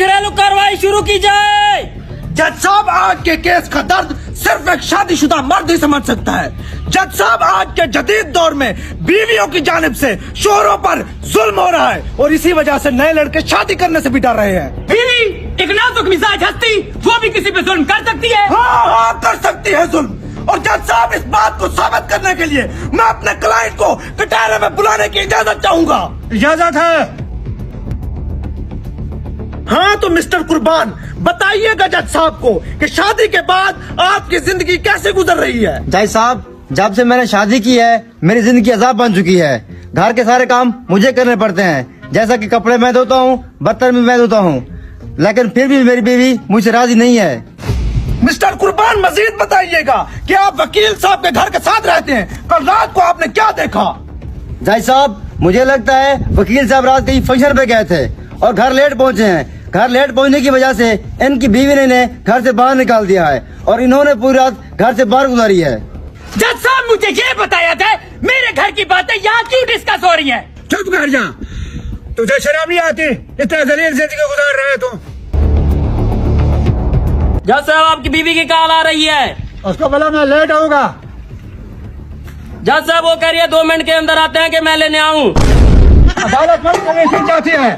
घरेलू कार्रवाई शुरू की जाए। जज साहब, आज के केस का दर्द सिर्फ एक शादीशुदा मर्द ही समझ सकता है। जज साहब, आज के जदीद दौर में बीवियों की जानिब से शोहरों पर जुल्म हो रहा है और इसी वजह से नए लड़के शादी करने से भी डर रहे हैं। बीवी एक नाजुक मिजाज हस्ती, वो भी किसी पे जुल्म कर सकती है। हाँ, कर सकती है जुल्म। और जज साहब, इस बात को साबित करने के लिए मैं अपने क्लाइंट को कटहरे में बुलाने की इजाजत चाहूंगा। इजाजत है। हाँ तो मिस्टर कुर्बान, बताइएगा जज साहब को कि शादी के बाद आपकी जिंदगी कैसे गुजर रही है। जज साहब, जब से मैंने शादी की है मेरी जिंदगी अजाब बन चुकी है। घर के सारे काम मुझे करने पड़ते हैं, जैसा कि कपड़े मैं धोता हूँ, बर्तन भी मैं धोता हूँ, लेकिन फिर भी मेरी बीवी मुझसे राजी नहीं है। मिस्टर कुर्बान, मजीद बताइएगा कि आप वकील साहब के घर के साथ रहते हैं। कल रात को आपने क्या देखा? जज साहब, मुझे लगता है वकील साहब रात कहीं फंक्शन पे गए थे और घर लेट पहुँचे हैं। घर लेट पहुँचने की वजह से इनकी बीवी ने इन्हें घर से बाहर निकाल दिया है और इन्होंने पूरी रात घर से बाहर गुजारी है। जज साहब, मुझे ये बताया था मेरे घर की बातें यहाँ क्यों डिस्कस हो रही हैं? चुप कर जा, तुझे शर्म नहीं आती? इतना जलील जिंदगी गुजार रहे तू। जज साहब, आपकी बीवी की कॉल आ रही है। उसको बोला मैं लेट आऊंगा। जज साहब, वो कह रही है 2 मिनट के अंदर आते हैं कि मैं लेने आऊं। अदालत में कमीशन चाहती है।